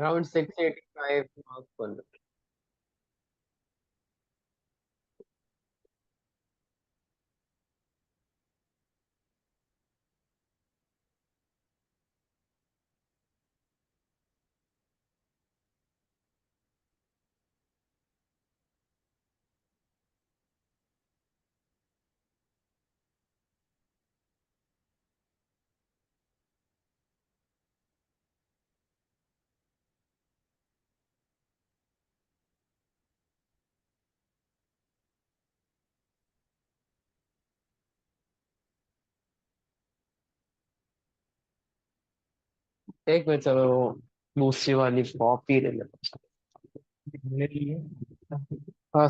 Around 685 marks पर। एक minute, चलो वो दूसरी वाली कॉपी ले लेता ले लिए। हूँ। हाँ।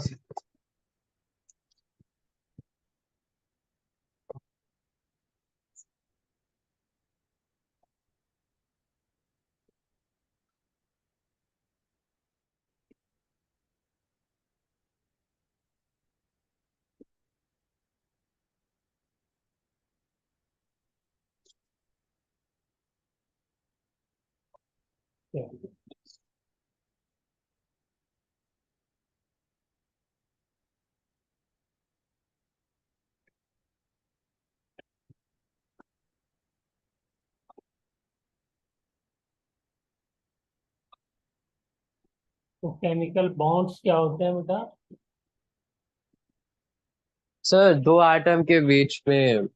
तो केमिकल बॉन्ड्स क्या होते हैं बेटा? सर, दो एटम के बीच में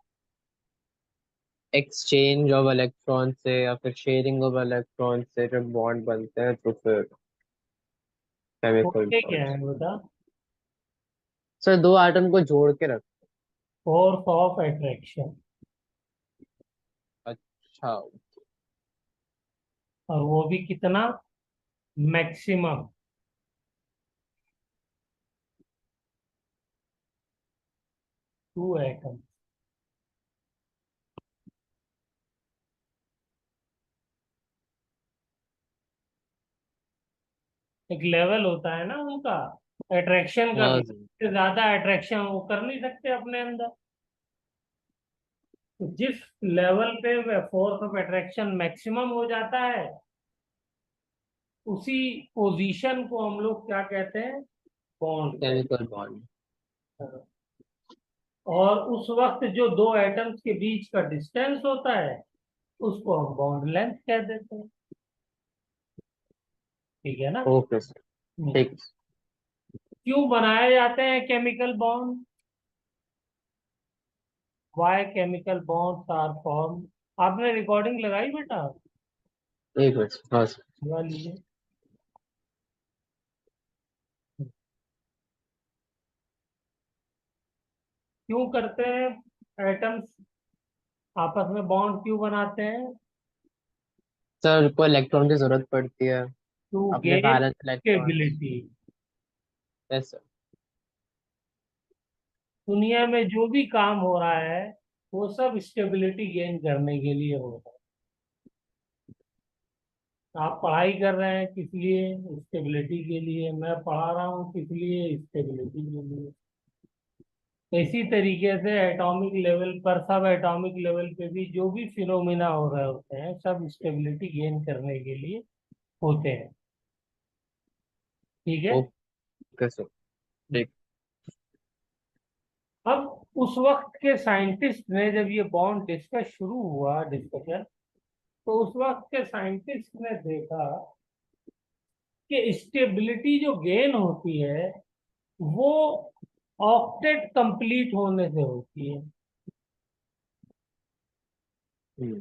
एक्सचेंज ऑफ इलेक्ट्रॉन से या फिर शेयरिंग ऑफ इलेक्ट्रॉन से जब बॉन्ड बनते हैं तो फिर केमिकल होते क्या बॉन्ड्स। है बेटा? सर, दो एटम को जोड़ के रख। Force of attraction. अच्छा। और वो भी कितना? Maximum 2 atom. एक लेवल होता है ना उनका, अट्रैक्शन हाँ करने जी। से ज्यादा अट्रैक्शन वो कर नहीं सकते अपने अंदर। तो जिस लेवल पे फोर्स ऑफ अट्रैक्शन मैक्सिमम हो जाता है, उसी पोजीशन को हम लोग क्या कहते हैं? बॉन्ड कहते केमिकल बॉन्ड। हैं। और उस वक्त जो दो एटम्स के बीच का डिस्टेंस होता है, उसको हम बॉन्ड लेंथ कह देते हैं। ठीक है ना? Okay sir. हम्म। ठीक। क्यों बनाए जाते हैं chemical bond? Why chemical bonds are form? आपने रिकॉर्डिंग लगाई बेटा? एक मिनट, हाँ सर। लगा लीजिए। क्यों करते हैं एटम्स आपस में बॉन्ड क्यों बनाते हैं? सर, को इलेक्ट्रॉन की जरूरत पड़ती है टू अपने gain balance electrons. Stability. Yes sir. दुनिया में जो भी काम हो रहा है, वो सब स्टेबिलिटी गेन करने के लिए हो रहा है। आप पढ़ाई कर रहे हैं किस लिए? स्टेबिलिटी के लिए। मैं पढ़ा रहा हूँ किस लिए? स्टेबिलिटी के लिए। इसी तरीके से एटॉमिक लेवल पर, सब एटॉमिक लेवल पे भी जो भी फिनोमिना हो रहे होते हैं, सब स्टेबिलिटी गेन करने के लिए होते हैं। ठीक है। Okay sir. ठीक। अब उस वक्त के साइंटिस्ट ने जब ये बॉन्ड डिस्कस शुरू हुआ, डिस्कशन, तो उस वक्त के साइंटिस्ट ने देखा कि स्टेबिलिटी जो गेन होती है, वो ऑक्टेट कंप्लीट होने से होती है। हम्म।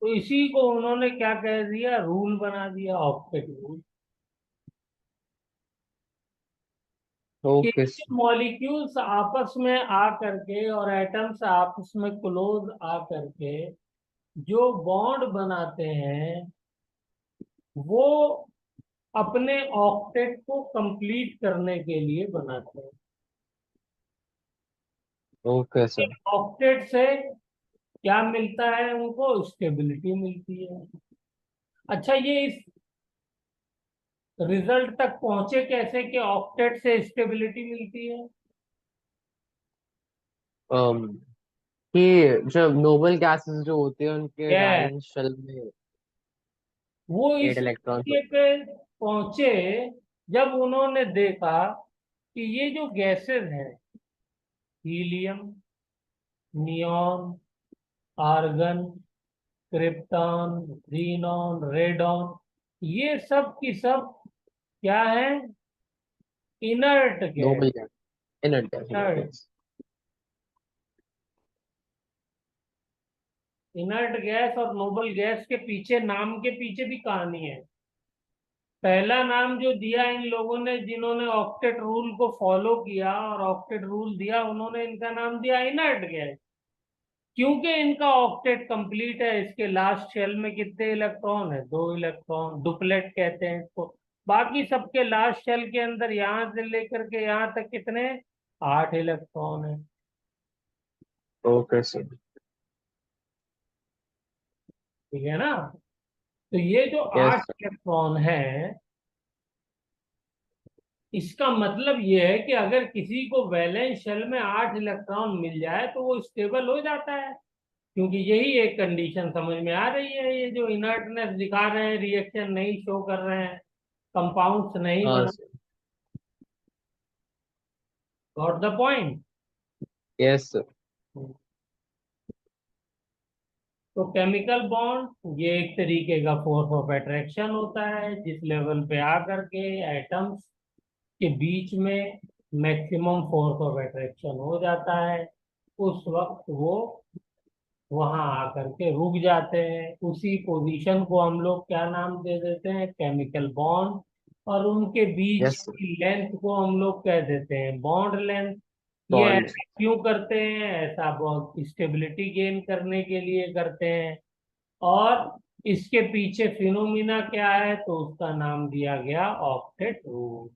तो इसी को उन्होंने क्या कह दिया? रूल बना दिया, ऑक्टेट रूल। कि ओके सर। मॉलिक्यूल्स आपस में आ करके और एटम्स आपस में क्लोज आ करके जो बॉन्ड बनाते हैं, वो अपने ऑक्टेट को कंप्लीट करने के लिए बनाते हैं। Okay sir. ऑक्टेट से क्या मिलता है उनको? स्टेबिलिटी मिलती है। अच्छा, ये इस रिजल्ट तक पहुंचे कैसे कि ऑक्टेट से स्टेबिलिटी मिलती है? कि जब नोबल गैसेस जो होती है उनके यस। वैलेंस शेल में। वो 8 इस इलेक्ट्रॉन। नतीजे पे पहुंचे जब उन्होंने देखा कि ये जो गैसेस हैं, helium, neon, argon, krypton, xenon, radon, ये सब की सब क्या है? Inert gas. Noble gas, inert gas, inert inert gas. Inert gas और नोबल गैस के पीछे, नाम के पीछे भी कहानी है। पहला नाम जो दिया इन लोगों ने, जिन्होंने ऑक्टेट रूल को फॉलो किया और ऑक्टेट रूल दिया, उन्होंने इनका नाम दिया इनर्ट गैस, क्योंकि इनका ऑक्टेट कंप्लीट है। इसके लास्ट शेल में कितने इलेक्ट्रॉन है? 2 इलेक्ट्रॉन, डुप्लेट कहते हैं इसको। बाकी सबके लास्ट शेल के अंदर यहां से लेकर के यहां तक कितने? 8 इलेक्ट्रॉन है। Okay sir. ठीक है ना? तो ये जो यस आठ सर। इलेक्ट्रॉन है, इसका मतलब ये है कि अगर किसी को वैलेंस शेल में 8 इलेक्ट्रॉन मिल जाए तो वो स्टेबल हो जाता है। क्योंकि यही एक कंडीशन समझ में आ रही है। ये जो इनर्टनेस दिखा रहे हैं, रिएक्शन नहीं शो कर रहे हैं, कंपाउंड्स नहीं हाँ बना। Sir. Got the point? Yes sir. तो केमिकल बॉन्ड ये एक तरीके का फोर्स ऑफ अट्रैक्शन होता है, जिस लेवल पे आकर के एटम्स के बीच में मैक्सिमम फोर्स ऑफ अट्रैक्शन हो जाता है, उस वक्त वो वहां आकर के रुक जाते हैं। उसी पोजीशन को हम लोग क्या नाम दे देते हैं? Chemical bond. और उनके बीच यस सर। की लेंथ को हम लोग कह देते हैं बॉन्ड लेंथ। ये बॉन्ड। ऐसा क्यों करते हैं? ऐसा बहुत स्टेबिलिटी गेन करने के लिए करते हैं। और इसके पीछे फिनोमिना क्या है? तो उसका नाम दिया गया ऑक्टेट रूल।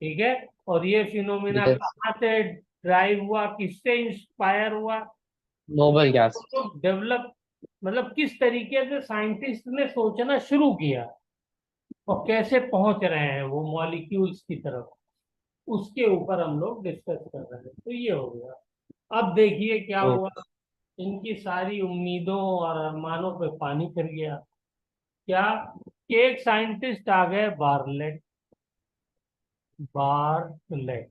ठीक है। और ये फिनोमिना यस। कहाँ से ड्राइव हुआ, किससे इंस्पायर हुआ? Noble gas. तो डेवलप, मतलब किस तरीके से साइंटिस्ट ने सोचना शुरू किया और कैसे पहुंच रहे हैं वो मॉलिक्यूल्स की तरफ, उसके ऊपर हम लोग डिस्कस कर रहे हैं। तो ये हो गया। अब देखिए क्या हुआ। ओके। इनकी सारी उम्मीदों और अरमानों पे पानी फिर गया। क्या? कि एक साइंटिस्ट आ गए, बार्लेट। बार्लेट,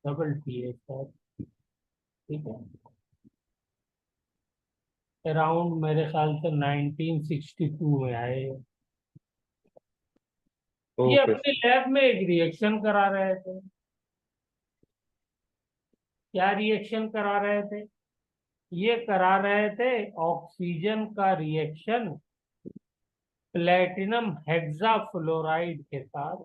डबल टी है शायद। ठीक है। अराउंड मेरे ख्याल से 1962 में आए। ये ओके अपने लैब में एक रिएक्शन करा रहे थे। क्या रिएक्शन करा रहे थे? ये करा रहे थे ऑक्सीजन का रिएक्शन प्लेटिनम हेक्साफ्लोराइड के साथ।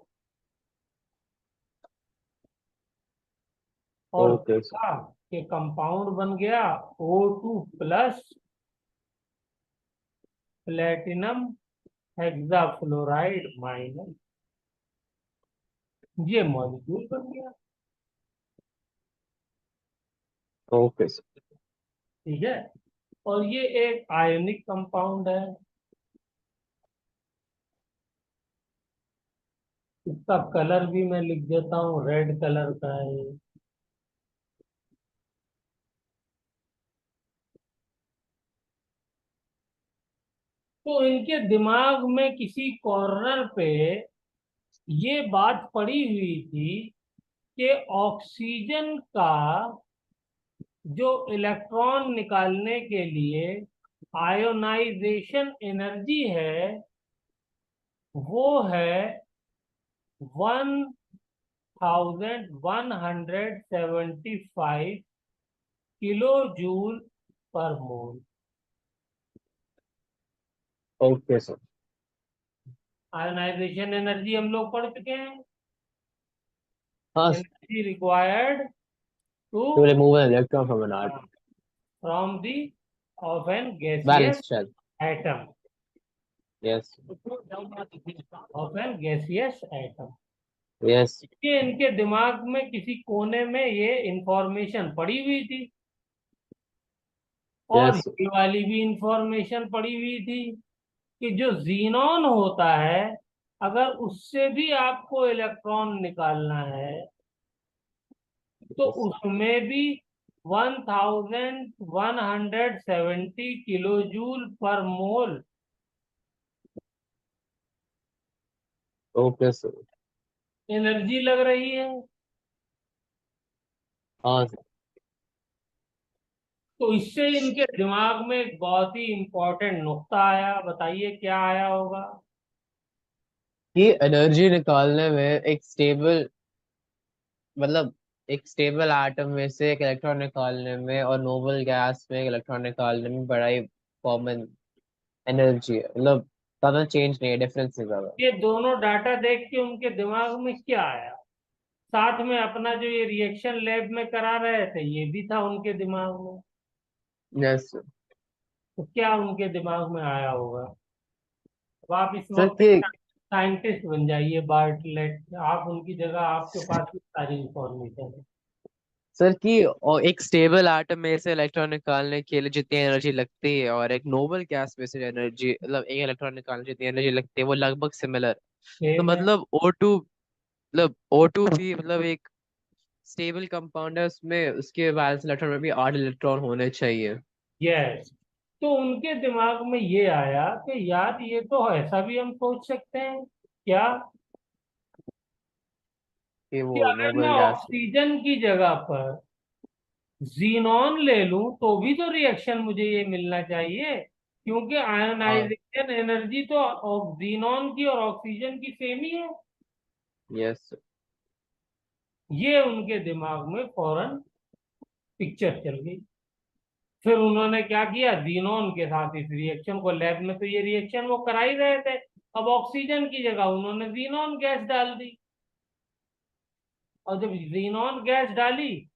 और ओके सर। देखा कि कंपाउंड बन गया O2 plus platinum hexafluoride minus. ये मॉलिक्यूल बन गया। Okay sir. ठीक है। और ये एक आयनिक कंपाउंड है। इसका कलर भी मैं लिख देता हूँ, रेड कलर का है ये। तो इनके दिमाग में किसी कॉर्नर पे ये बात पड़ी हुई थी कि ऑक्सीजन का जो इलेक्ट्रॉन निकालने के लिए आयोनाइजेशन एनर्जी है, वो है 1175 kilo joule per mole. Okay sir. Ionisation energy हम लोग पढ़ चुके हैं। हाँ, energy required to to remove an electron from an atom. From the of an gaseous Valence shell. Atom, Yes. Of an gaseous atom. Yes. ये इनके दिमाग में किसी कोने में ये इंफॉर्मेशन पड़ी हुई थी। और Yes. ये वाली भी इंफॉर्मेशन पड़ी हुई थी कि जो जीनॉन होता है, अगर उससे भी आपको इलेक्ट्रॉन निकालना है तो Yes. उसमें भी 1170 किलोजूल पर मोल ओके सर। एनर्जी लग रही है। हाँ सर। तो इससे इनके दिमाग में एक बहुत ही इंपॉर्टेंट नुक्ता आया, बताइए क्या आया होगा। कि एनर्जी निकालने में एक स्टेबल, मतलब एक स्टेबल एटम में से एक इलेक्ट्रॉन निकालने में और नोबल गैस में एक इलेक्ट्रॉन निकालने में बड़ा ही कॉमन एनर्जी है, मतलब ज्यादा चेंज नहीं है, डिफरेंस नहीं ज्यादा। ये दोनों डाटा देख के उनके दिमाग में क्या आया, साथ में अपना जो ये रिएक्शन लैब में करा रहे थे ये भी था उनके दिमाग में। यस तो क्या उनके दिमाग में आया होगा। अब आप इस सर। वक्त कि साइंटिस्ट बन जाइए बार्टलेट, आप उनकी जगह, आपके पास भी सारी इंफॉर्मेशन है। सर कि और एक स्टेबल एटम में से इलेक्ट्रॉन निकालने के लिए जितनी एनर्जी लगती है और एक नोबल गैस में से एनर्जी, मतलब एक इलेक्ट्रॉन निकालने जितनी एनर्जी लगती है वो लगभग सिमिलर। तो सेम है। मतलब O2, मतलब O2 भी मतलब एक स्टेबल कंपाउंड है, उसमें उसके वैलेंस इलेक्ट्रॉन में भी 8 इलेक्ट्रॉन होने चाहिए। यस। तो उनके दिमाग में ये आया कि यार ये तो ऐसा भी हम सोच सकते हैं क्या, कि वो कि अगर मैं नोबल गैस। ऑक्सीजन की जगह पर जीनॉन ले लूं तो भी तो रिएक्शन मुझे ये मिलना चाहिए, क्योंकि हाँ। आयनाइजेशन एनर्जी तो जीनॉन की और ऑक्सीजन की सेम ही है। यस। ये उनके दिमाग में फौरन पिक्चर चल गई। फिर उन्होंने क्या किया, जीनोन के साथ इस रिएक्शन को, लैब में तो ये रिएक्शन वो करा ही रहे थे, अब ऑक्सीजन की जगह उन्होंने जीनोन गैस डाल दी। और जब जीनोन गैस डाली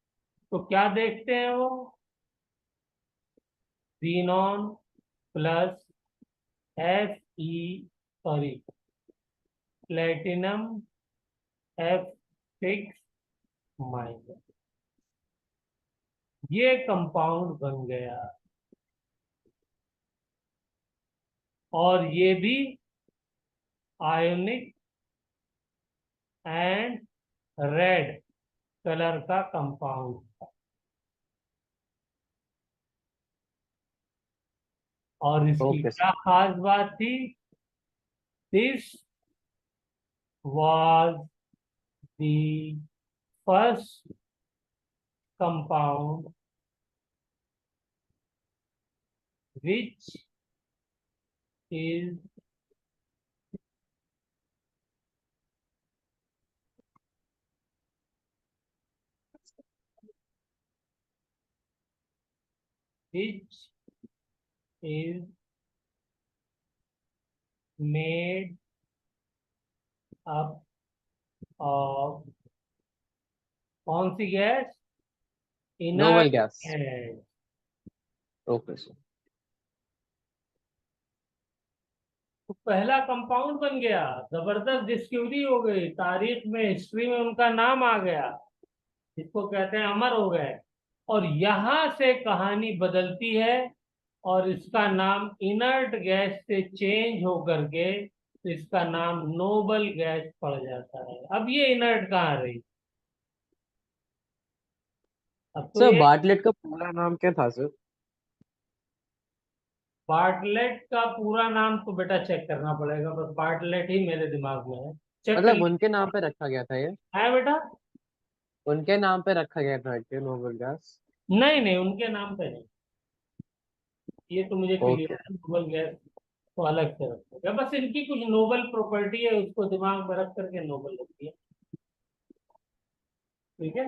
तो क्या देखते हैं वो, xenon plus Fe, sorry, platinum F6-, ये कंपाउंड बन गया। और ये भी आयोनिक एंड रेड कलर का कंपाउंड। और इसकी ओके क्या सर। खास बात थी, this was the first compound which is which is made up of कौन सी gas, noble inert gas. Gas. Okay sir. तो पहला कंपाउंड बन गया, जबरदस्त डिस्कवरी हो गई, तारीख में हिस्ट्री में उनका नाम आ गया, जिसको कहते हैं अमर हो गए। और यहां से कहानी बदलती है और इसका नाम इनर्ट गैस से चेंज होकर के इसका नाम नोबल गैस पड़ जाता है। अब ये इनर्ट कहाँ रही, अब तो सर ये बार्टलेट का पूरा नाम क्या था सर? बार्टलेट का पूरा नाम तो बेटा चेक करना पड़ेगा, बस बार्टलेट ही मेरे दिमाग में है, चेक कर मतलब उनके लीजिए। नाम पे रखा गया था ये? है बेटा। उनके नाम पे रखा गया था कि नोबल गैस? नहीं नहीं, उनके नाम पे नहीं, ये तो मुझे क्लियर ओके। है, नोबल गैस तो अलग से रखेगा, बस इनकी कुछ नोबल प्रॉपर्टी है उसको दिमाग में रख करके नोबल रखती है। ठीक है।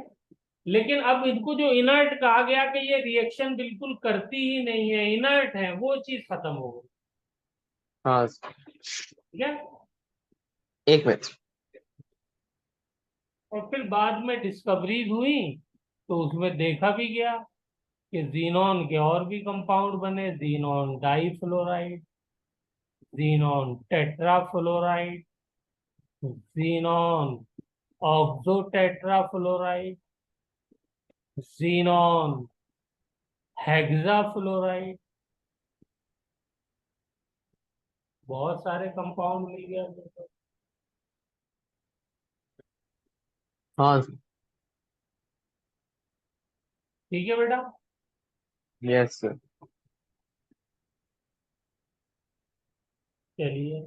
लेकिन अब इनको जो इनर्ट कहा गया कि ये रिएक्शन बिल्कुल करती ही नहीं है, इनर्ट है, वो चीज खत्म हो गई। हाँ। ठीक है। एक मिनट। और फिर बाद में डिस्कवरीज हुई तो उसमें देखा भी गया कि जीनॉन के और भी कंपाउंड बने, xenon difluoride, xenon tetrafluoride, xenon oxotetrafluoride, xenon hexafluoride, बहुत सारे कंपाउंड मिल गया मेरे को। हाँ। ठीक है बेटा। Yes sir. चलिए,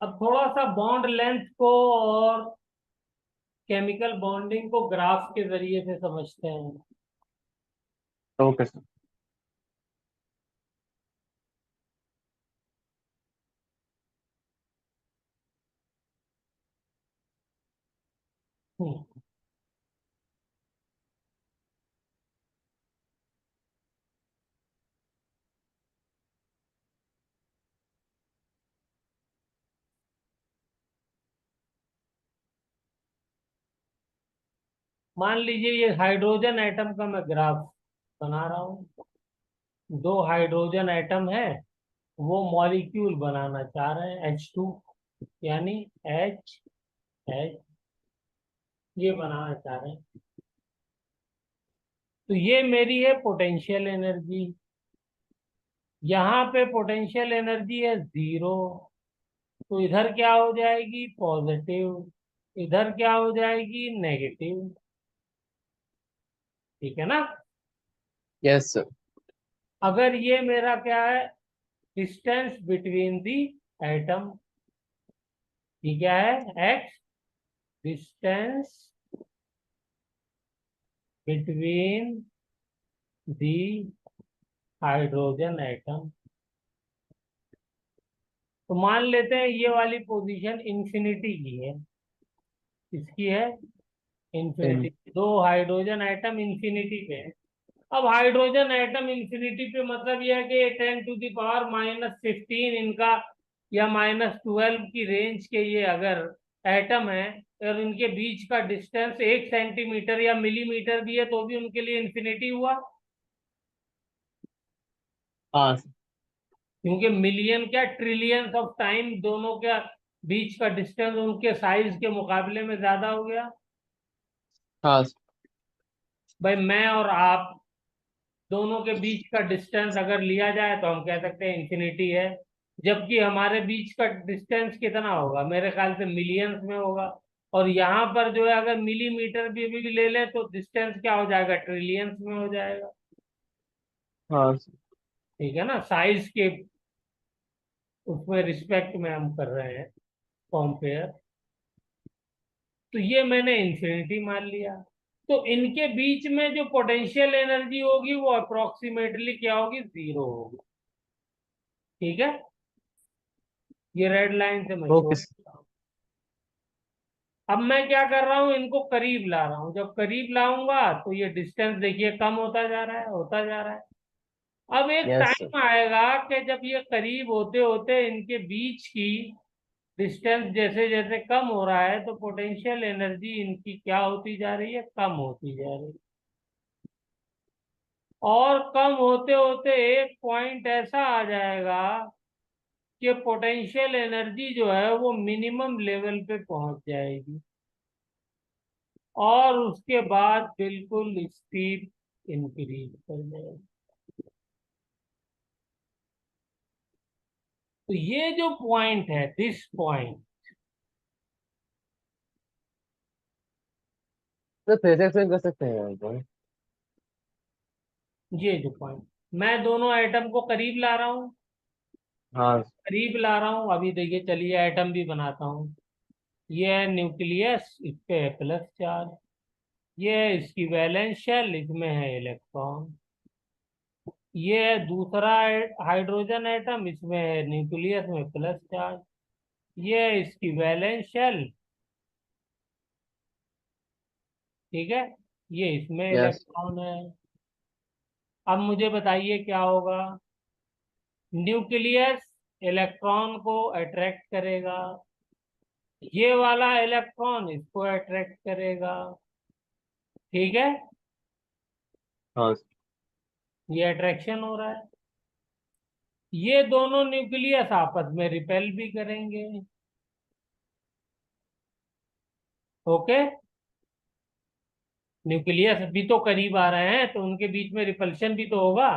अब थोड़ा सा बॉन्ड लेंथ को और केमिकल बॉन्डिंग को ग्राफ के जरिए से समझते हैं। Okay sir. हम्म, मान लीजिए ये हाइड्रोजन एटम का मैं ग्राफ बना रहा हूँ। दो हाइड्रोजन एटम है, वो मॉलिक्यूल बनाना चाह रहे हैं H2, यानी H H, ये बनाना चाह रहे हैं। तो ये मेरी है पोटेंशियल एनर्जी। यहाँ पे पोटेंशियल एनर्जी है 0, तो इधर क्या हो जाएगी पॉजिटिव, इधर क्या हो जाएगी नेगेटिव। ठीक है ना। Yes sir. अगर ये मेरा क्या है, डिस्टेंस बिटवीन दी एटम, ये क्या है x, distance between the hydrogen atom. तो मान लेते हैं ये वाली पोजीशन इंफिनिटी की है। किसकी है? इन इंफिनिटी। दो हाइड्रोजन एटम इंफिनिटी पे है। अब हाइड्रोजन एटम इंफिनिटी पे मतलब यह है कि 10⁻⁻15 इनका, या -12 की रेंज के ये अगर एटम है, और इनके बीच का डिस्टेंस 1 सेंटीमीटर या मिलीमीटर भी है, तो भी उनके लिए इंफिनिटी हुआ। हाँ सर। क्योंकि मिलियन क्या ट्रिलियंस ऑफ टाइम दोनों के बीच का डिस्टेंस उनके साइज के मुकाबले में ज्यादा हो गया। हाँ सर। भाई मैं और आप दोनों के बीच का डिस्टेंस अगर लिया जाए तो हम कह सकते हैं इंफिनिटी है। जबकि हमारे बीच का डिस्टेंस कितना होगा, मेरे ख्याल से मिलियंस में होगा। और यहाँ पर जो है अगर मिलीमीटर भी ले लें तो डिस्टेंस क्या हो जाएगा, ट्रिलियंस में हो जाएगा। हाँ सर। ठीक है ना, साइज के उसमें रिस्पेक्ट में हम कर रहे हैं कंपेयर। तो ये मैंने इंफिनिटी मान लिया। तो इनके बीच में जो पोटेंशियल एनर्जी होगी वो अप्रोक्सीमेटली क्या होगी, 0 होगी। ठीक है, ये रेड लाइन से मैं ओके छोड़ सर। देता हूं। अब मैं क्या कर रहा हूं, इनको करीब ला रहा हूं। जब करीब लाऊंगा तो ये डिस्टेंस देखिए कम होता जा रहा है, होता जा रहा है। अब एक यस सर। टाइम आएगा कि जब ये करीब होते होते इनके बीच की डिस्टेंस जैसे जैसे कम हो रहा है, तो पोटेंशियल एनर्जी इनकी क्या होती जा रही है, कम होती जा रही है। और कम होते होते एक पॉइंट ऐसा आ जाएगा कि पोटेंशियल एनर्जी जो है वो मिनिमम लेवल पे पहुंच जाएगी, और उसके बाद बिल्कुल स्पीड इंक्रीज कर जाएगी। तो ये जो पॉइंट है, दिस पॉइंट, तो फिर से एक्सप्लेन कर सकते हैं आप? ये जो पॉइंट, मैं दोनों एटम को करीब ला रहा हूँ, हाँ। करीब ला रहा हूँ। अभी देखिए, चलिए एटम भी बनाता हूँ। ये है न्यूक्लियस, इस पे है प्लस चार्ज। ये है इसकी वैलेंस शेल, इसमें है इलेक्ट्रॉन। ये है दूसरा हाइड्रोजन एटम, इसमें है न्यूक्लियस में प्लस चार्ज। ये है इसकी वैलेंस शेल। ठीक है, ये इसमें यस। इलेक्ट्रॉन है। अब मुझे बताइए क्या होगा। न्यूक्लियस इलेक्ट्रॉन को अट्रैक्ट करेगा, ये वाला इलेक्ट्रॉन इसको अट्रैक्ट करेगा। ठीक है, हाँ सर। ये अट्रैक्शन हो रहा है। ये दोनों न्यूक्लियस आपस में रिपेल भी करेंगे। ओके, न्यूक्लियस भी तो करीब आ रहे हैं, तो उनके बीच में रिपल्शन भी तो होगा।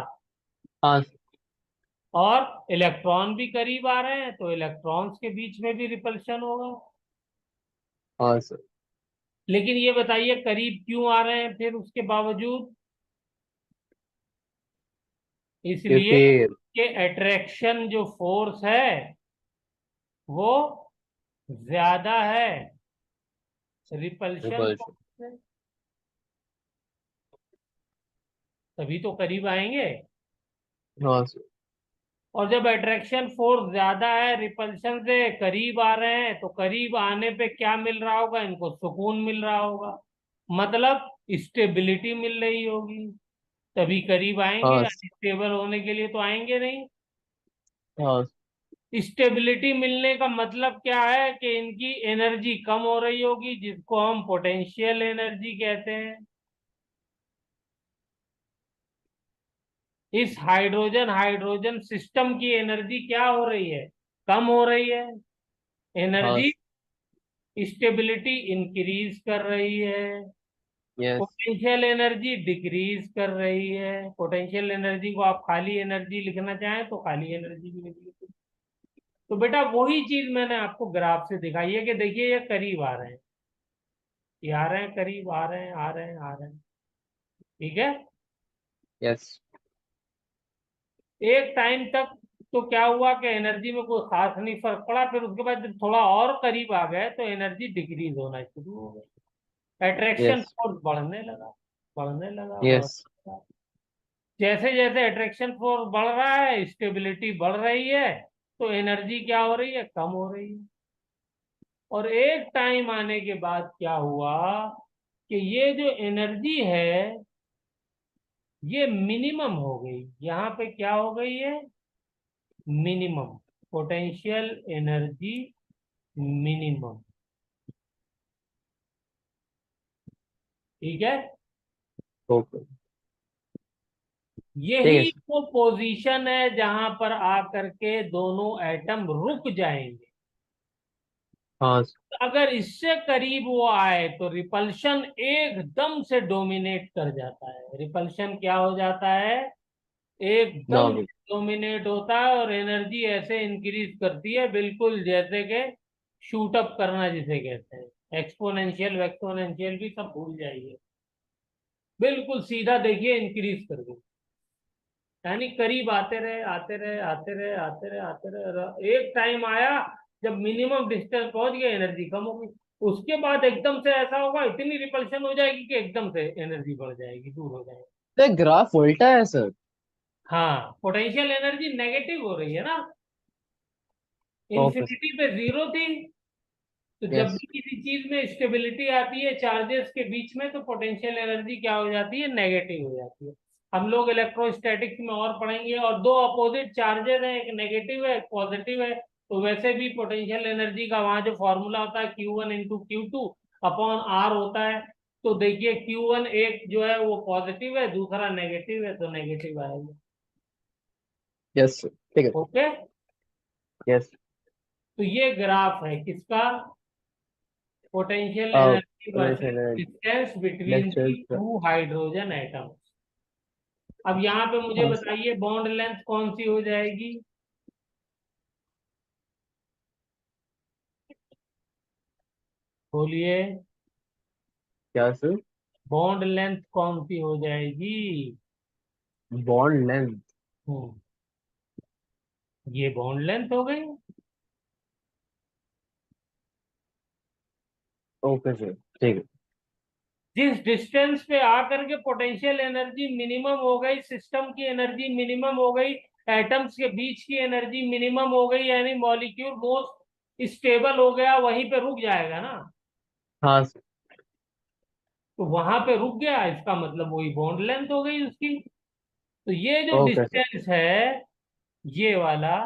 हाँ सर। और इलेक्ट्रॉन भी करीब आ रहे हैं, तो इलेक्ट्रॉन्स के बीच में भी रिपल्शन होगा। हाँ सर। लेकिन ये बताइए करीब क्यों आ रहे हैं फिर उसके बावजूद? इसलिए क्योंकि कि अट्रैक्शन जो फोर्स है वो ज्यादा है रिपल्शन रिपल्शन। फोर्स से, तभी तो करीब आएंगे। हाँ सर। और जब अट्रैक्शन फोर्स ज्यादा है रिपल्शन से, करीब आ रहे हैं, तो करीब आने पे क्या मिल रहा होगा इनको? सुकून मिल रहा होगा, मतलब स्टेबिलिटी मिल रही होगी, तभी करीब आएंगे। हाँ अनस्टेबल होने के लिए तो आएंगे नहीं। हाँ स्टेबिलिटी मिलने का मतलब क्या है? कि इनकी एनर्जी कम हो रही होगी, जिसको हम पोटेंशियल एनर्जी कहते हैं। इस हाइड्रोजन हाइड्रोजन सिस्टम की एनर्जी क्या हो रही है? कम हो रही है। हाँ। एनर्जी स्टेबिलिटी इंक्रीज कर रही है, यस। पोटेंशियल एनर्जी डिक्रीज कर रही है। पोटेंशियल एनर्जी को आप खाली एनर्जी लिखना चाहें तो खाली एनर्जी भी लिख लीजिए। तो बेटा वही चीज मैंने आपको ग्राफ से दिखाई है कि देखिए ये करीब आ रहे हैं, ये आ रहे हैं, करीब आ रहे हैं, आ रहे हैं, आ रहे हैं। ठीक है। यस। एक टाइम तक तो क्या हुआ कि एनर्जी में कोई खास नहीं फर्क पड़ा, फिर उसके बाद जब थोड़ा और करीब आ गए तो एनर्जी डिक्रीज होना शुरू हो गई। Attraction yes. फोर्स बढ़ने लगा, बढ़ने लगा, यस। बढ़ने लगा। जैसे जैसे अट्रैक्शन फोर्स बढ़ रहा है, स्टेबिलिटी बढ़ रही है, तो एनर्जी क्या हो रही है? कम हो रही है। और एक टाइम आने के बाद क्या हुआ कि ये जो एनर्जी है ये मिनिमम हो गई। यहाँ पे क्या हो गई है? मिनिमम। Potential energy minimum. ठीक है। ओके। ठीक है यही सर। वो पोजीशन है जहां पर आकर के दोनों एटम रुक जाएंगे। हाँ सर। अगर इससे करीब वो आए तो रिपल्शन एकदम से डोमिनेट कर जाता है। रिपल्शन क्या हो जाता है? एकदम नॉर्मल। डोमिनेट होता है और एनर्जी ऐसे इंक्रीज करती है, बिल्कुल जैसे कि शूट अप करना जिसे कहते हैं। एक्सपोनेंशियल वेक्सपोनेंशियल भी सब भूल जाइए, बिल्कुल सीधा देखिए इंक्रीज कर दो। यानी करीब आते रहे, आते रहे, आते रहे, आते रहे, आते रहे, एक टाइम आया जब मिनिमम डिस्टेंस पहुंच गया, एनर्जी कम हो गई। उसके बाद एकदम से ऐसा होगा, इतनी रिपल्शन हो जाएगी कि एकदम से एनर्जी बढ़ जाएगी, दूर हो जाएगी। तो ग्राफ उल्टा है सर। हाँ, पोटेंशियल एनर्जी नेगेटिव हो रही है ना। Okay sir. इन्फिनिटी पे जीरो थी, तो जब यस। भी किसी चीज में स्टेबिलिटी आती है चार्जेस के बीच में, तो पोटेंशियल एनर्जी क्या हो जाती है? नेगेटिव हो जाती है। हम लोग इलेक्ट्रोस्टैटिक्स में और पढ़ेंगे। और दो अपोजिट चार्जेस हैं, एक नेगेटिव है, एक पॉजिटिव है। तो वैसे भी पोटेंशियल एनर्जी का वहां जो फॉर्मूला होता है Q1 × Q2 अपॉन R होता है। तो देखिए Q1 एक जो है वो पॉजिटिव है, दूसरा नेगेटिव है, तो नेगेटिव आएगा। Yes sir. ठीक है। ओके। यस। तो ये ग्राफ है किसका? Potential energy versus potential distance between the energy. Two hydrogen atoms. अब यहाँ पे मुझे हाँ सर। बताइए बॉन्ड लेंथ कौन सी हो जाएगी? बोलिए। क्या सर? बॉन्ड लेंथ कौन सी हो जाएगी? Bond length. हम्म, ये बॉन्ड लेंथ हो गई। Okay sir. ठीक है। जिस डिस्टेंस पे आकर के पोटेंशियल एनर्जी मिनिमम हो गई, सिस्टम की एनर्जी मिनिमम हो गई, एटम्स के बीच की एनर्जी मिनिमम हो गई, यानी मॉलिक्यूल मोस्ट स्टेबल हो गया, वहीं पे रुक जाएगा ना। हाँ सर। तो वहां पे रुक गया, इसका मतलब वही बॉन्ड लेंथ हो गई उसकी। तो ये जो ओके सर। डिस्टेंस है, ये वाला,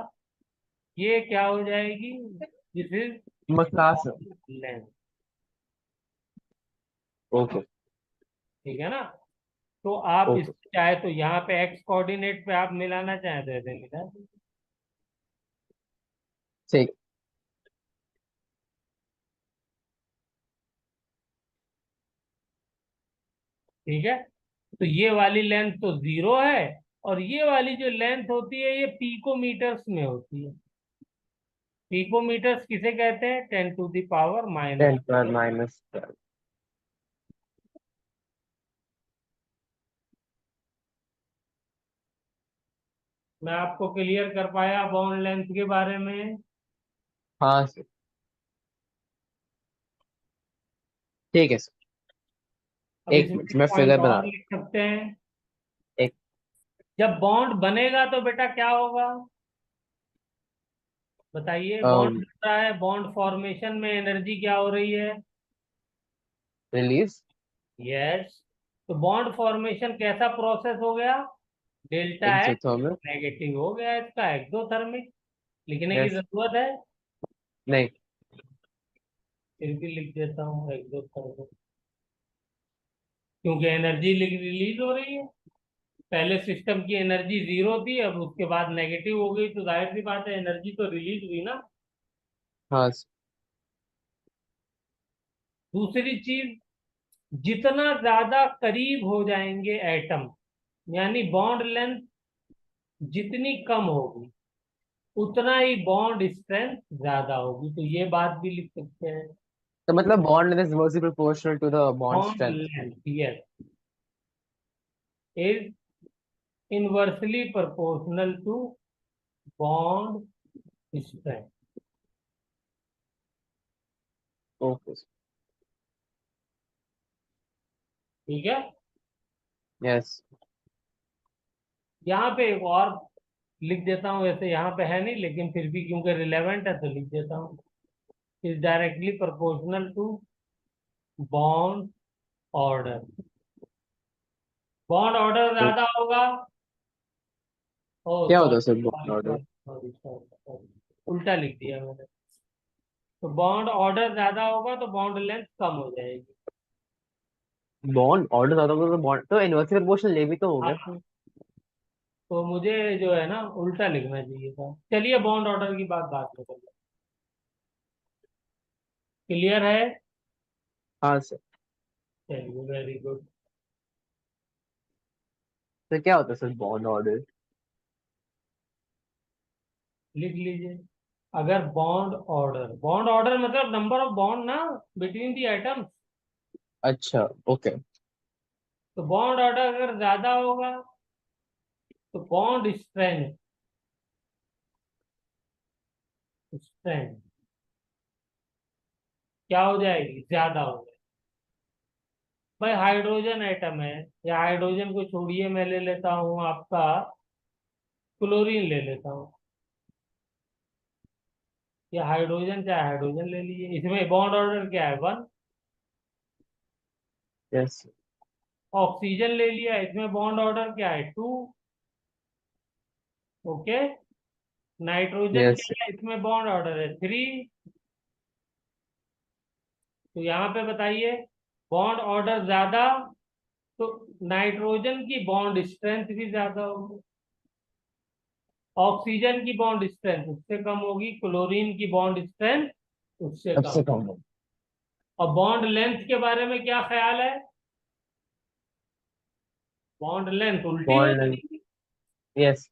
ये क्या हो जाएगी? This is massage sir. Bond length. Okay. ठीक है ना। तो आप इस ओके। चाहे तो यहाँ पे एक्स कोऑर्डिनेट पे आप मिलाना चाहें तो ऐसे मिला दीजिए। ठीक। ठीक है। तो ये वाली लेंथ तो जीरो है, और ये वाली जो लेंथ होती है ये पीकोमीटर्स में होती है। पीकोमीटर्स किसे कहते हैं? 10⁻⁻⁻। 10 पर माइनस। मैं आपको क्लियर कर पाया बॉन्ड लेंथ के बारे में? हाँ सर। ठीक है सर। अब एक इसमें मिनट एक मैं पॉइंट फिगर बना और रहा लिख सकते हैं। हूँ। एक। जब बॉन्ड बनेगा तो बेटा क्या होगा, बताइए? Bond release. बन रहा है, बॉन्ड फॉर्मेशन में एनर्जी क्या हो रही है? यस। तो बॉन्ड फॉर्मेशन कैसा प्रोसेस हो गया? Delta H exothermic. नेगेटिव हो गया, इसका एक्सोथर्मिक। लिखने की यस। जरूरत है? नहीं। फिर भी लिख देता हूँ एक्सोथर्मिक, क्योंकि एनर्जी रिलीज हो रही है। पहले सिस्टम की एनर्जी जीरो थी, अब उसके बाद नेगेटिव हो गई, तो जाहिर सी बात है एनर्जी तो रिलीज हुई ना। हाँ सर। दूसरी चीज, जितना ज्यादा करीब हो जाएंगे एटम, यानी बॉन्ड लेंथ जितनी कम होगी, उतना ही बॉन्ड स्ट्रेंथ ज्यादा होगी। तो ये बात भी लिख सकते हैं। तो मतलब bond length is inversely proportional to the bond bond strength. Length, yes, is inversely proportional to bond strength. Okay sir. ठीक है। यस। यहाँ पे एक और लिख देता हूँ, वैसे यहाँ पे है नहीं लेकिन फिर भी क्योंकि रिलेवेंट है तो लिख देता हूँ। Is directly proportional to bond order. Bond order ज्यादा होगा। ओ क्या होता है sir sorry bond sorry order? Sorry sorry sorry, उल्टा लिख दिया मैंने। तो बॉन्ड ऑर्डर ज्यादा होगा तो बॉन्ड लेंथ कम हो जाएगी। बॉन्ड ऑर्डर ज्यादा होगा तो बॉन्ड तो इनवर्सली प्रोपोर्शनल ले भी तो हो गया हाँ, फिर। तो मुझे जो है ना उल्टा लिखना चाहिए था। चलिए बॉन्ड ऑर्डर की बात बात में कर लो। क्लियर है? हाँ सर। चलिए, वेरी गुड। तो क्या होता है सर बॉन्ड ऑर्डर? लिख लीजिए। अगर बॉन्ड ऑर्डर मतलब नंबर ऑफ बॉन्ड ना, बिटवीन दी एटम्स। अच्छा। ओके। तो बॉन्ड ऑर्डर अगर ज्यादा होगा तो बॉन्ड स्ट्रेंथ, स्ट्रेंथ क्या हो जाएगी? ज्यादा हो जाएगी। भाई हाइड्रोजन एटम है, या हाइड्रोजन को छोड़िए, मैं ले लेता हूँ आपका क्लोरीन ले लेता हूँ, या हाइड्रोजन, चाहे हाइड्रोजन ले लीजिए, इसमें बॉन्ड ऑर्डर क्या है? वन। यस। ऑक्सीजन ले लिया, इसमें बॉन्ड ऑर्डर क्या है? टू। ओके। Nitrogen yes. क्या है? इसमें बॉन्ड ऑर्डर है थ्री। तो यहाँ पे बताइए, बॉन्ड ऑर्डर ज्यादा तो नाइट्रोजन की बॉन्ड स्ट्रेंथ भी ज्यादा होगी, ऑक्सीजन की बॉन्ड स्ट्रेंथ उससे कम होगी, क्लोरीन की बॉन्ड स्ट्रेंथ उससे सबसे कम। कम हो। और बॉन्ड लेंथ के बारे में क्या ख्याल है? बॉन्ड लेंथ उल्टी हो बॉन्ड लेंथ। जाएगी। यस।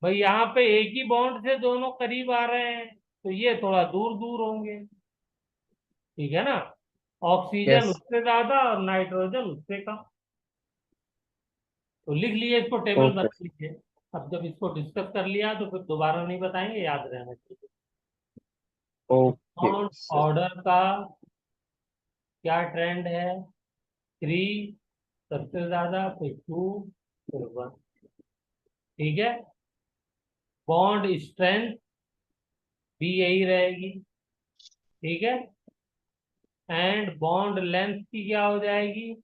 भाई यहाँ पे एक ही बॉन्ड से दोनों करीब आ रहे हैं, तो ये थोड़ा दूर दूर होंगे। ठीक है ना? Oxygen yes. उससे ज्यादा और नाइट्रोजन उससे कम। तो लिख लिए, इसको टेबल ओके। बना लीजिए। अब जब इसको डिस्कस कर लिया तो फिर दोबारा नहीं बताएंगे, याद रहना चाहिए। Okay bond sir. ऑर्डर का क्या ट्रेंड है? थ्री सबसे ज्यादा, फिर टू, फिर वन। ठीक है। बॉन्ड स्ट्रेंथ भी यही रहेगी। ठीक है। एंड बॉन्ड लेंथ की क्या हो जाएगी?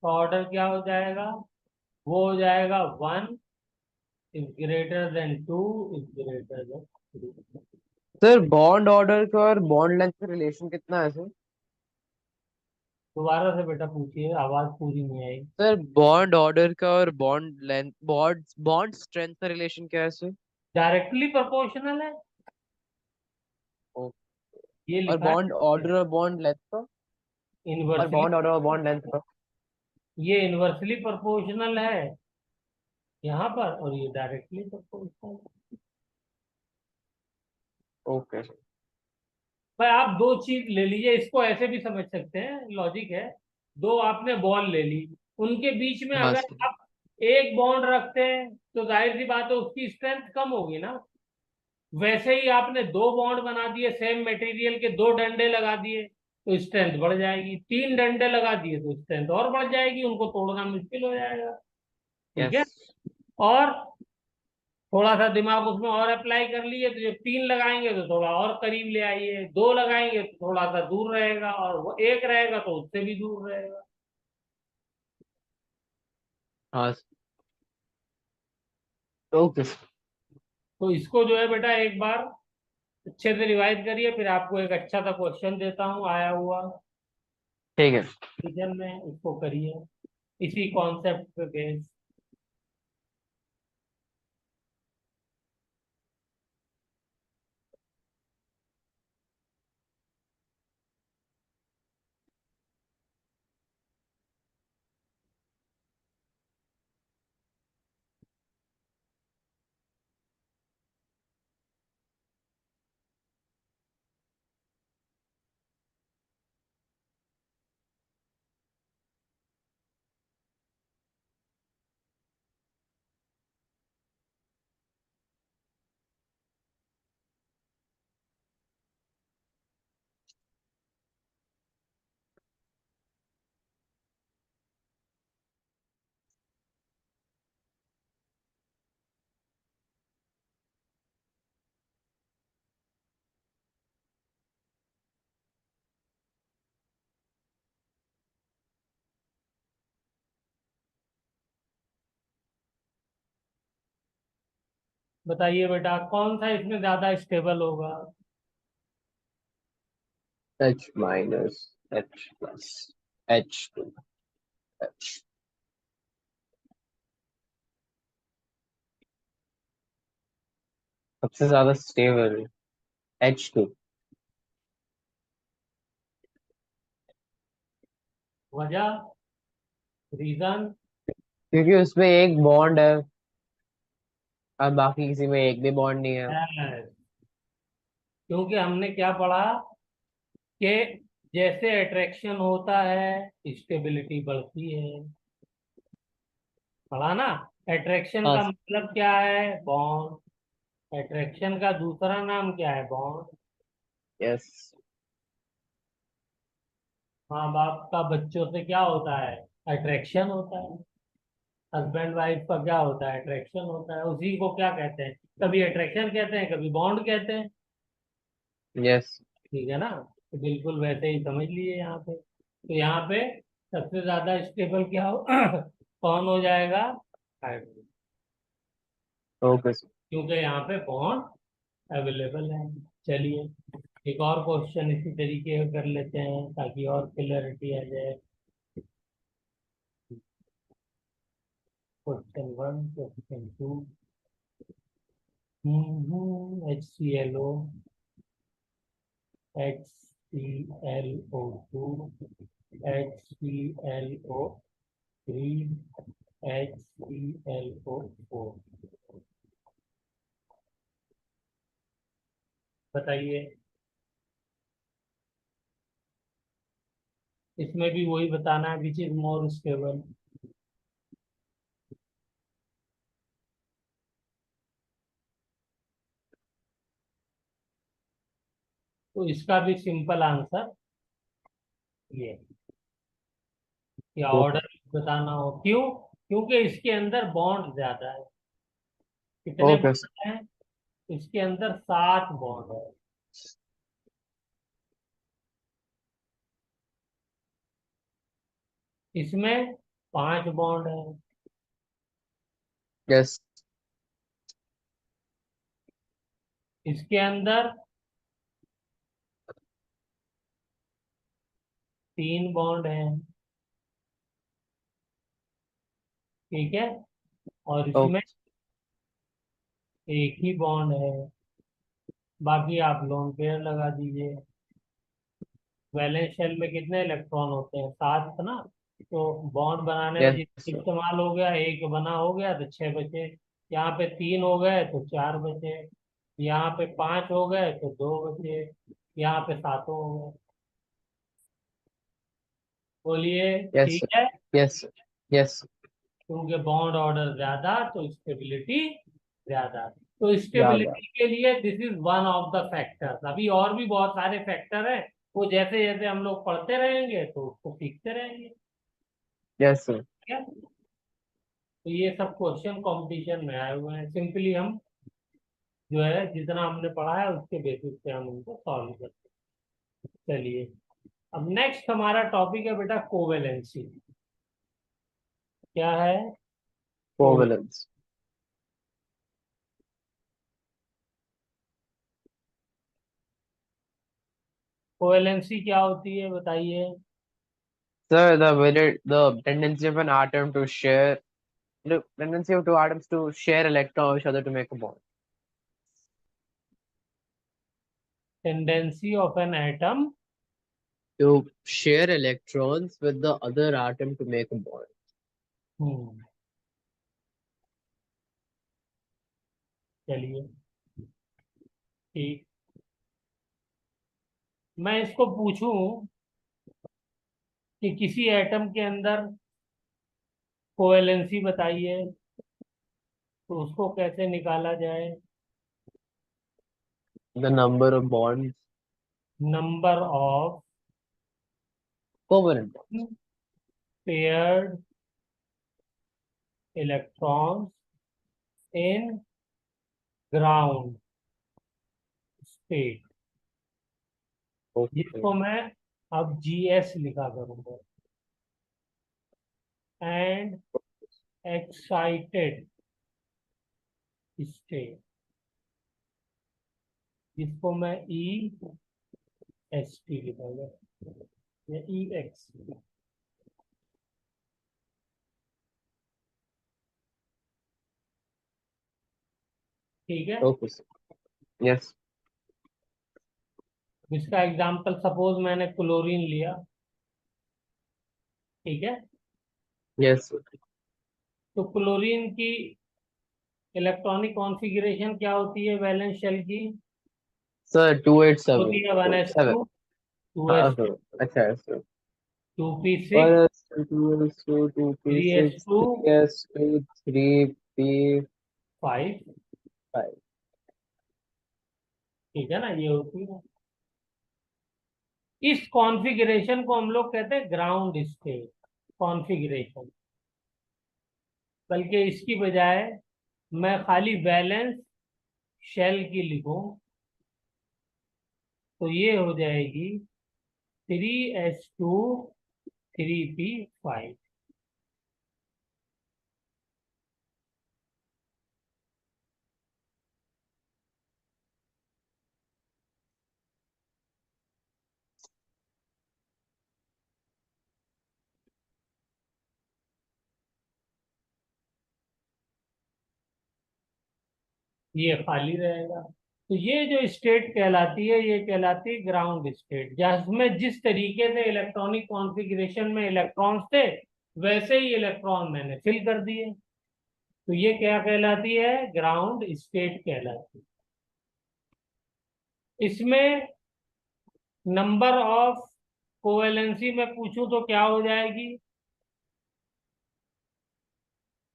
ऑर्डर क्या हो जाएगा? वो हो जाएगा one is greater than two is greater than three. Sir bond order का और बॉन्ड लेंथ का रिलेशन कितना है सर? दोबारा से बेटा पूछिए, आवाज पूरी नहीं आई। सर बॉन्ड ऑर्डर का और bond length bond bond strength का रिलेशन क्या है सर? डायरेक्टली प्रोपोर्शनल है, ओ, ये और लिखा बॉन्ड है। ऑर्डर और बॉन्ड लेंथ का? और इनवर्सली, बॉन्ड ऑर्डर और बॉन्ड लेंथ का? ये इनवर्सली प्रोपोर्शनल है यहाँ पर, और ये डायरेक्टली प्रोपोर्शनल। Okay sir. भाई आप दो चीज ले लीजिए, इसको ऐसे भी समझ सकते हैं, लॉजिक है। दो आपने बॉल ले ली, उनके बीच में हाँ अगर आप सर। एक बॉन्ड रखते हैं तो जाहिर सी बात है उसकी स्ट्रेंथ कम होगी ना। वैसे ही आपने दो बॉन्ड बना दिए सेम मटेरियल के, दो डंडे लगा दिए तो स्ट्रेंथ बढ़ जाएगी, तीन डंडे लगा दिए तो स्ट्रेंथ और बढ़ जाएगी, उनको तोड़ना मुश्किल हो जाएगा। ठीक यस। है। और थोड़ा सा दिमाग उसमें और अप्लाई कर लिए तो जब तीन लगाएंगे तो थोड़ा और करीब ले आइए, दो लगाएंगे तो थोड़ा सा दूर रहेगा, और वो एक रहेगा तो उससे भी दूर रहेगा। हाँ। ओके। तो इसको जो है बेटा एक बार अच्छे से रिवाइज करिए, फिर आपको एक अच्छा सा क्वेश्चन देता हूँ आया हुआ ठीक है। रीजन में, उसको करिए इसी कॉन्सेप्ट पे बेस। बताइए बेटा कौन सा इसमें ज्यादा स्टेबल होगा। H minus H plus H2। H सबसे ज्यादा स्टेबल H2। वजह, रीजन। क्योंकि उसमें एक बॉन्ड है और बाकी किसी में एक भी बॉन्ड नहीं है। क्योंकि हमने क्या पढ़ा कि जैसे अट्रैक्शन होता है स्टेबिलिटी बढ़ती है। पढ़ा ना। अट्रैक्शन हाँ। का मतलब क्या है, बॉन्ड। अट्रैक्शन का दूसरा नाम क्या है, बॉन्ड। यस। माँ बाप का बच्चों से क्या होता है, अट्रैक्शन होता है। हस्बैंड वाइफ का क्या होता है, अट्रैक्शन होता है। उसी को क्या कहते हैं, कभी अट्रैक्शन कहते हैं कभी बॉन्ड कहते हैं। यस। ठीक है ना। तो बिल्कुल वैसे ही समझ लिए यहाँ पे। तो यहाँ पे सबसे ज्यादा स्टेबल क्या हो कौन हो जाएगा, हाइड्रोजन। ओके। क्योंकि यहाँ पे बॉन्ड अवेलेबल है। चलिए एक और क्वेश्चन इसी तरीके का कर लेते हैं ताकि और क्लियरिटी आ जाए। Question one, question two. HClO, HClO2, HClO3, HClO4। बताइए। इसमें भी वही बताना है विच इज मोर स्टेबल। तो इसका भी सिंपल आंसर ये, या ओके। ऑर्डर बताना हो, क्यों, क्योंकि इसके अंदर बॉन्ड ज्यादा है। कितने ओके। बॉन्ड हैं, इसके अंदर 7 बॉन्ड है। इसमें 5 बॉन्ड है। यस। इसके अंदर 3 बॉन्ड है। ठीक है। और इसमें ओके। एक ही बॉन्ड है। बाकी आप लोन पेयर लगा दीजिए। वैलेंस शेल में कितने इलेक्ट्रॉन होते हैं, 7 ना। तो बॉन्ड बनाने में यस। जितना इस्तेमाल हो गया, एक बना हो गया तो 6 बचे। यहाँ पे 3 हो गए तो 4 बचे। यहाँ पे 5 हो गए तो 2 बचे। यहाँ पे 7 हो गए। बोलिए यस। ठीक है। यस। यस। क्योंकि बॉन्ड ऑर्डर ज्यादा तो स्टेबिलिटी ज्यादा। तो ज्यादा। स्टेबिलिटी के लिए this is one of the factors. अभी और भी बहुत सारे फैक्टर हैं, वो जैसे जैसे हम लोग पढ़ते रहेंगे तो उसको सीखते रहेंगे। Yes sir. क्या? तो ये सब क्वेश्चन कंपटीशन में आए हुए हैं, सिंपली हम जो है जितना हमने पढ़ा है उसके बेसिस पे हम उनको सॉल्व करते हैं। चलिए, अब नेक्स्ट हमारा टॉपिक है बेटा कोवेलेंसी। क्या है? कोवेलेंस। कोवेलेंसी क्या होती है बताइए। Sir, the tendency of an atom to share the tendency of two atoms to share electron with each other to make a bond. Tendency of an atom. To share electrons with the other atom to make a bond. हम्म, चलिए ठीक। मैं इसको पूछूं कि किसी atom के अंदर covalency बताइए, तो उसको कैसे निकाला जाए? The number of bonds. Number of Covalent bonds. Paired electrons in ground state, Okay. जिसको मैं अब जीएस लिखा करूंगा। एंड एक्साइटेड स्टेट, जिसको मैं ई एस टी लिखूंगा या ई एक्स। ठीक है। Okay, sir. Yes. इसका एग्जाम्पल सपोज मैंने क्लोरीन लिया। ठीक है। Yes, sir. तो क्लोरीन की इलेक्ट्रॉनिक कॉन्फ़िगरेशन क्या होती है वैलेंस शेल की? Sir, 287. होती है वन एस 7. टू टू हाँ एस sir. अच्छा है sir. Two P six 1s2, 2s2, three S 2p6, two 3s2, 3p5. Five. ठीक है ना, ये होती है। इस कॉन्फ़िगरेशन को हम लोग कहते हैं ग्राउंड स्टेट कॉन्फ़िगरेशन। बल्कि इसकी बजाय मैं खाली वैलेंस शेल की लिखूं तो ये हो जाएगी 3s2 3p5। ये खाली रहेगा। तो ये जो स्टेट कहलाती है ये कहलाती है ग्राउंड स्टेट, जिसमें जिस तरीके से इलेक्ट्रॉनिक कॉन्फ़िगरेशन में इलेक्ट्रॉन्स थे वैसे ही इलेक्ट्रॉन मैंने फिल कर दिए। तो ये क्या कहलाती है? ग्राउंड स्टेट कहलाती है। इसमें नंबर ऑफ कोवेलेंसी में पूछूं तो क्या हो जाएगी?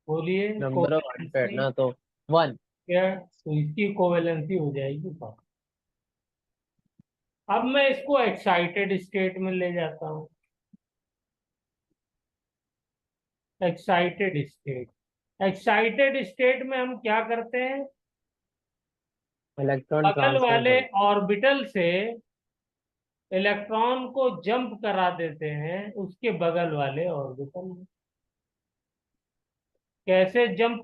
बोलिए नंबर ऑफ अनपेड कोवेलेंसी ना तो 1. क्या? तो इसकी कोवेलेंसी हो जाएगी 1। अब मैं इसको एक्साइटेड स्टेट में ले जाता हूँ। एक्साइटेड स्टेट, एक्साइटेड स्टेट में हम क्या करते हैं? इलेक्ट्रॉन बगल ट्रांसफर वाले कर. ऑर्बिटल से इलेक्ट्रॉन को जंप करा देते हैं उसके बगल वाले ऑर्बिटल में। कैसे जंप